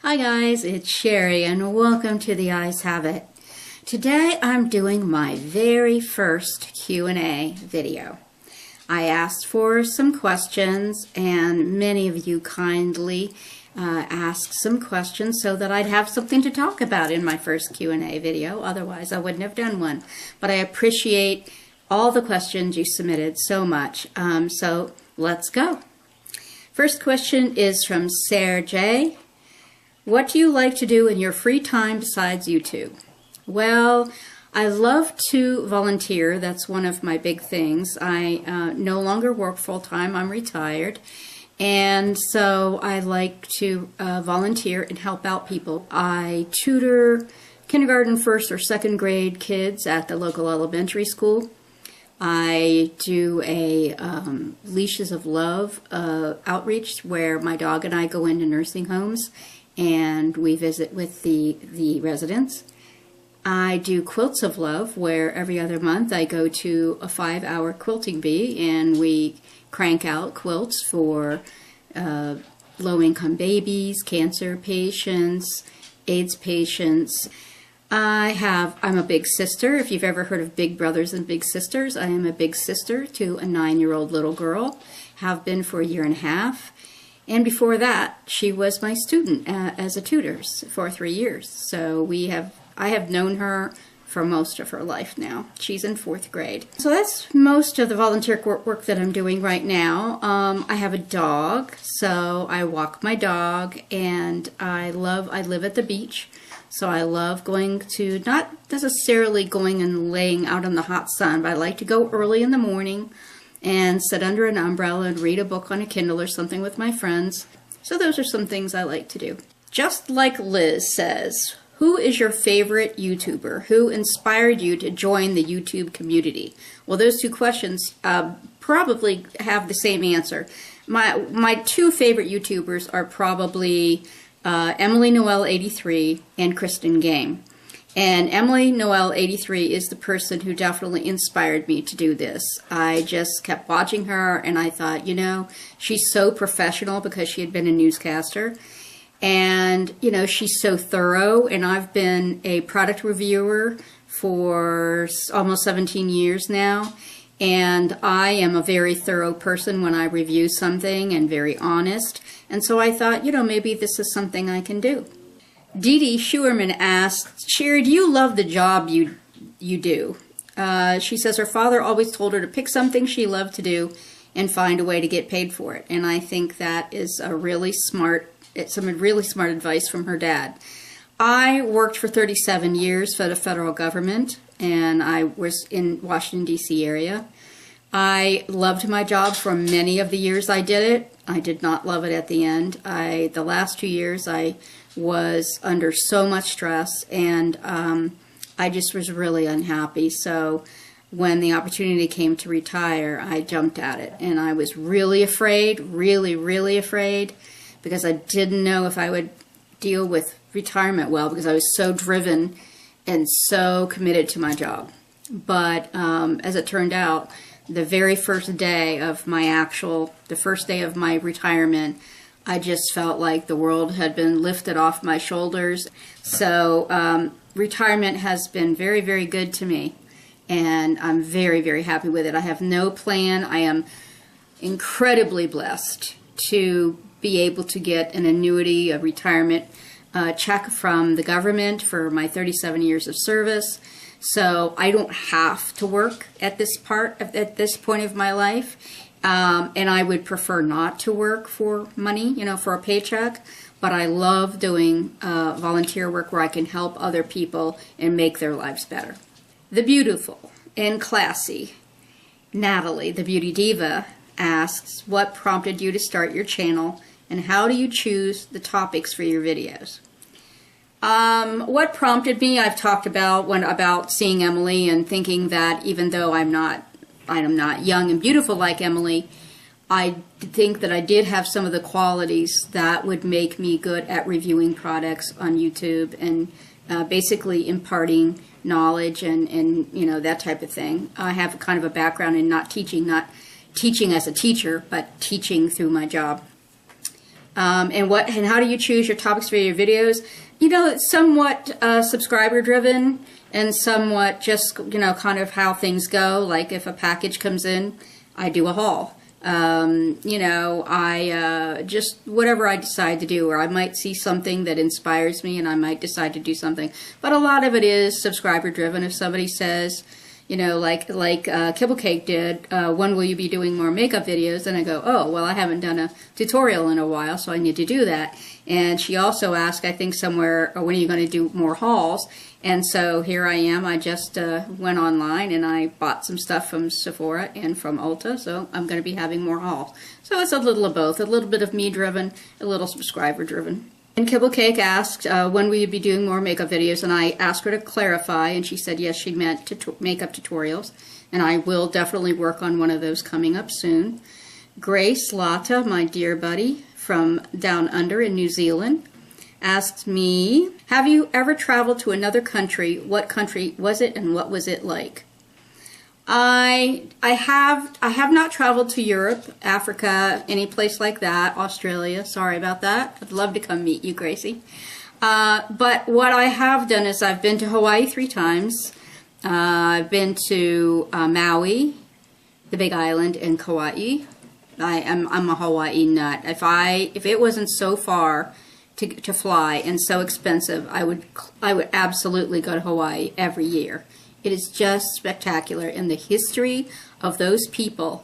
Hi guys, it's Sherry and welcome to The Eyes Have It. Today I'm doing my very first Q&A video. I asked for some questions and many of you kindly asked some questions so that I'd have something to talk about in my first Q&A video. Otherwise I wouldn't have done one. But I appreciate all the questions you submitted so much. So let's go. First question is from Sarah J. What do you like to do in your free time besides YouTube? Well, I love to volunteer. That's one of my big things. I no longer work full-time. I'm retired. And so I like to volunteer and help out people. I tutor kindergarten, first or second grade kids at the local elementary school. I do a Leashes of Love outreach where my dog and I go into nursing homes and we visit with the residents. I do Quilts of Love, where every other month I go to a 5-hour quilting bee and we crank out quilts for low-income babies, cancer patients, AIDS patients. I'm a big sister. If you've ever heard of Big Brothers and Big Sisters, I am a big sister to a 9-year-old little girl, have been for a year and a half. And before that, she was my student as a tutor for 3 years. So I have known her for most of her life now. She's in 4th grade. So that's most of the volunteer work that I'm doing right now. I have a dog, so I walk my dog, and I live at the beach. So I love going to, not necessarily going and laying out in the hot sun, but I like to go early in the morning and sit under an umbrella and read a book on a Kindle or something with my friends. So those are some things I like to do. Just Like Liz says, who is your favorite YouTuber? Who inspired you to join the YouTube community? Well, those two questions probably have the same answer. My two favorite YouTubers are probably Emily Noel 83 and Kristen Game. And Emily Noel 83 is the person who definitely inspired me to do this. I just kept watching her and I thought, you know, she's so professional because she had been a newscaster. And, you know, she's so thorough, and I've been a product reviewer for almost 17 years now. And I am a very thorough person when I review something and very honest. And so I thought, you know, maybe this is something I can do. Dee Dee Schuerman asked, Sherry, do you love the job you do? She says her father always told her to pick something she loved to do and find a way to get paid for it. And I think that is some really smart advice from her dad. I worked for 37 years for the federal government, and I was in Washington, D.C. area. I loved my job for many of the years I did it. I did not love it at the end. The last 2 years I was under so much stress, and I just was really unhappy. So when the opportunity came to retire, I jumped at it, and I was really afraid, really afraid, because I didn't know if I would deal with retirement well, because I was so driven and so committed to my job. But as it turned out, the very first day of the first day of my retirement, I just felt like the world had been lifted off my shoulders. So retirement has been very good to me, and I'm very happy with it. I have no plan. I am incredibly blessed to be able to get an annuity, a retirement check from the government for my 37 years of service. So I don't have to work at this point of my life. And I would prefer not to work for money, you know, for a paycheck. But I love doing volunteer work where I can help other people and make their lives better. The beautiful and classy Natalie, the Beauty Diva, asks, what prompted you to start your channel, and how do you choose the topics for your videos? What prompted me, I've talked about seeing Emily and thinking that even though I am not young and beautiful like Emily, I think that I did have some of the qualities that would make me good at reviewing products on YouTube and basically imparting knowledge and you know, that type of thing. I have kind of a background in not teaching as a teacher, but teaching through my job. And how do you choose your topics for your videos? You know, it's somewhat subscriber driven and somewhat just, you know, kind of how things go. Like if a package comes in, I do a haul. You know, I just whatever I decide to do, or I might see something that inspires me and I might decide to do something. But a lot of it is subscriber driven. If somebody says, you know, like Kibble Cake did, when will you be doing more makeup videos? And I go, oh, well, I haven't done a tutorial in a while, so I need to do that. And she also asked, I think somewhere, when are you going to do more hauls? And so here I am. I just went online and I bought some stuff from Sephora and from Ulta, so I'm going to be having more hauls. So it's a little of both, a little bit of me driven, a little subscriber driven. And Kibble Cake asked, when will you be doing more makeup videos? And I asked her to clarify, and she said yes, she meant makeup tutorials. And I will definitely work on one of those coming up soon. Grace Lata, my dear buddy from down under in New Zealand, asked me, have you ever traveled to another country? What country was it and what was it like? I have not traveled to Europe, Africa, any place like that, Australia. Sorry about that. I'd love to come meet you, Gracie. But what I have done is I've been to Hawaii 3 times. I've been to Maui, the Big Island, and Kauai. I'm a Hawaii nut. If it wasn't so far to fly and so expensive, I would absolutely go to Hawaii every year. It is just spectacular, and the history of those people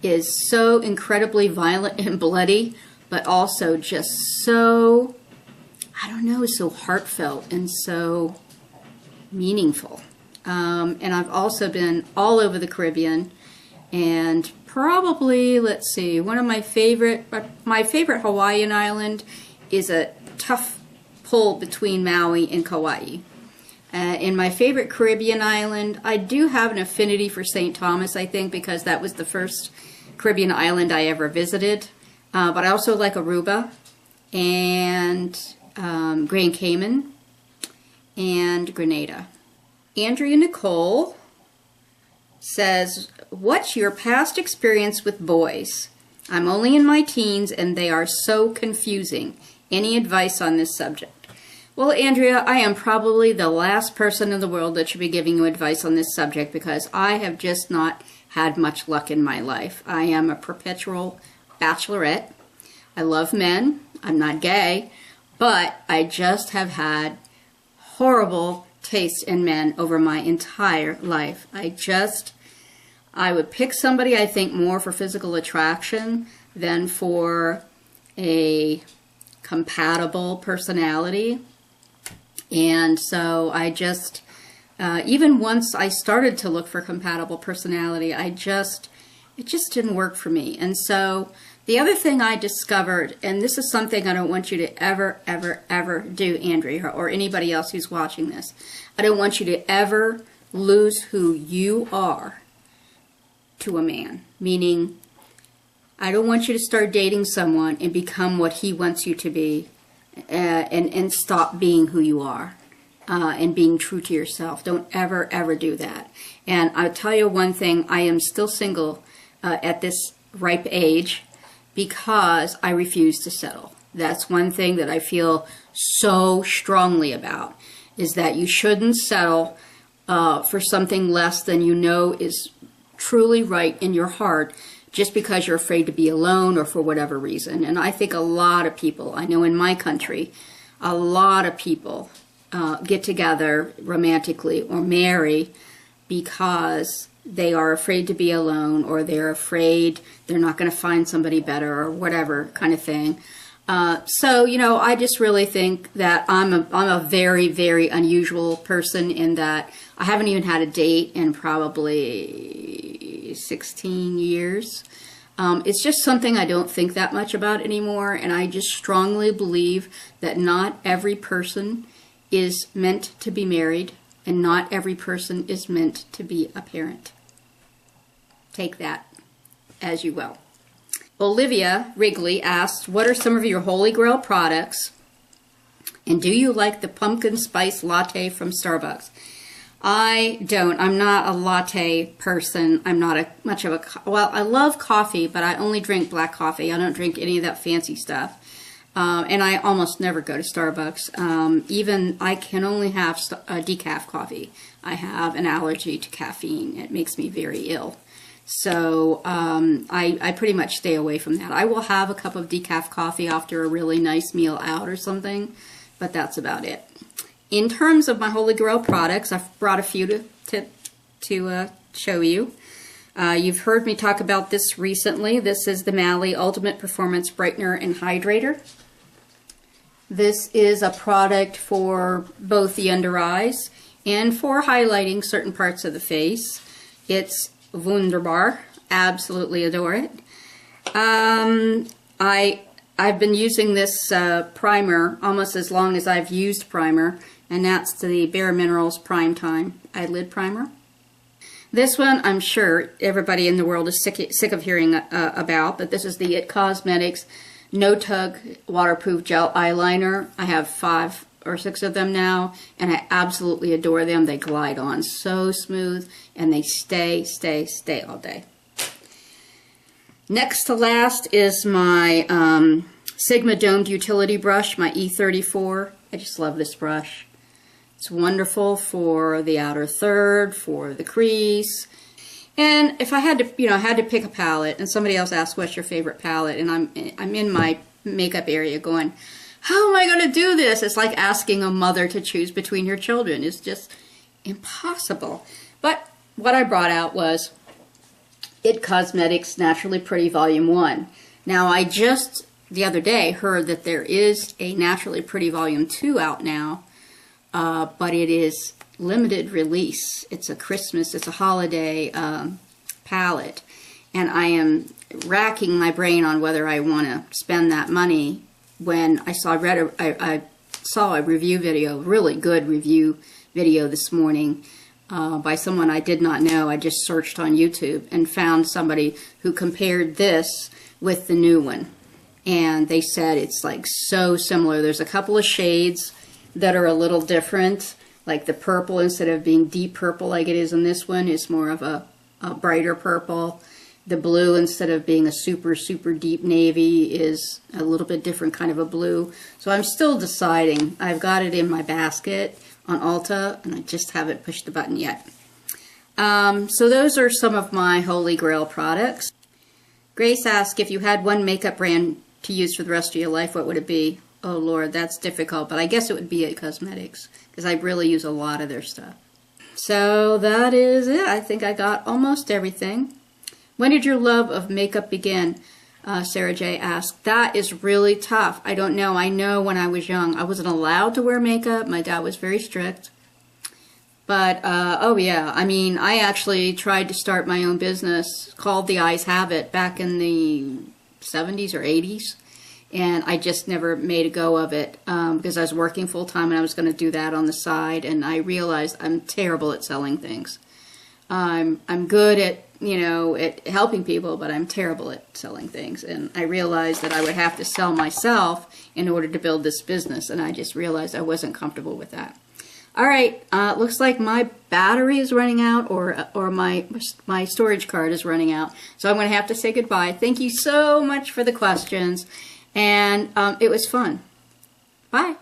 is so incredibly violent and bloody, but also just so, I don't know, so heartfelt and so meaningful. And I've also been all over the Caribbean, and probably, let's see, one of my favorite Hawaiian island is a tough pull between Maui and Kauai. In my favorite Caribbean island, I do have an affinity for St. Thomas, I think, because that was the first Caribbean island I ever visited. But I also like Aruba and Grand Cayman and Grenada. Andrea Nicole says, what's your past experience with boys? I'm only in my teens and they are so confusing. Any advice on this subject? Well, Andrea, I am probably the last person in the world that should be giving you advice on this subject because I have just not had much luck in my life. I am a perpetual bachelorette. I love men. I'm not gay, but I just have had horrible taste in men over my entire life. I would pick somebody, I think, more for physical attraction than for a compatible personality. And so I just, even once I started to look for compatible personality, it just didn't work for me. And so the other thing I discovered, and this is something I don't want you to ever, ever, ever do, Andrea, or anybody else who's watching this. I don't want you to ever lose who you are to a man. Meaning, I don't want you to start dating someone and become what he wants you to be. And stop being who you are and being true to yourself. Don't ever, ever do that. And I'll tell you one thing, I am still single at this ripe age because I refuse to settle. That's one thing that I feel so strongly about, is that you shouldn't settle for something less than you know is truly right in your heart, just because you're afraid to be alone or for whatever reason. And I think a lot of people, I know in my country, a lot of people get together romantically or marry because they are afraid to be alone, or they're afraid they're not going to find somebody better, or whatever kind of thing. So, you know, I just really think that I'm a very, very unusual person in that I haven't even had a date in probably 16 years. It's just something I don't think that much about anymore, and I just strongly believe that not every person is meant to be married, and not every person is meant to be a parent. Take that as you will. Olivia Wrigley asked, what are some of your Holy Grail products? And do you like the pumpkin spice latte from Starbucks? I don't. I'm not a latte person. I'm not well, I love coffee, but I only drink black coffee. I don't drink any of that fancy stuff. And I almost never go to Starbucks. Even I can only have decaf coffee. I have an allergy to caffeine. It makes me very ill. So I pretty much stay away from that. I will have a cup of decaf coffee after a really nice meal out or something, but that's about it. In terms of my Holy Grail products, I've brought a few to show you. You've heard me talk about this recently. This is the Mally Ultimate Performance Brightener and Hydrator. This is a product for both the under eyes and for highlighting certain parts of the face. It's wunderbar. Absolutely adore it. I've been using this primer almost as long as I've used primer, and that's the Bare Minerals Prime Time Eyelid Primer. This one I'm sure everybody in the world is sick of hearing about, but this is the IT Cosmetics No Tug Waterproof Gel Eyeliner. I have 5 or 6 of them now, and I absolutely adore them. They glide on so smooth, and they stay all day. Next to last is my Sigma Domed Utility Brush, my E34. I just love this brush. It's wonderful for the outer third, for the crease. And if I had to, pick a palette, and somebody else asked what's your favorite palette, and I'm in my makeup area going, how am I going to do this? It's like asking a mother to choose between her children. It's just impossible. But what I brought out was IT Cosmetics Naturally Pretty Volume 1. Now, I just the other day heard that there is a Naturally Pretty Volume 2 out now, but it is limited release. It's a holiday palette, and I am racking my brain on whether I want to spend that money. When I saw a review video, really good review video this morning by someone I did not know. I just searched on YouTube and found somebody who compared this with the new one, and they said it's like so similar. There's a couple of shades that are a little different, like the purple, instead of being deep purple like it is in this one, is more of a brighter purple. The blue, instead of being a super deep navy, is a little bit different kind of a blue. So I'm still deciding. I've got it in my basket on Ulta, and I just haven't pushed the button yet. So those are some of my Holy Grail products. Grace asked, if you had one makeup brand to use for the rest of your life, what would it be? Oh Lord, that's difficult, but I guess it would be IT Cosmetics, because I really use a lot of their stuff. So that is it. I think I got almost everything. When did your love of makeup begin? Sarah J. asked. That is really tough. I don't know. I know when I was young, I wasn't allowed to wear makeup. My dad was very strict. But, oh yeah, I mean, I actually tried to start my own business called The Eyes Have It back in the 70s or 80s. And I just never made a go of it because I was working full-time and I was going to do that on the side. And I realized I'm terrible at selling things. I'm good at, at helping people, but I'm terrible at selling things. And I realized that I would have to sell myself in order to build this business. And I just realized I wasn't comfortable with that. All right, looks like my battery is running out, or my storage card is running out. So I'm going to have to say goodbye. Thank you so much for the questions. And it was fun. Bye.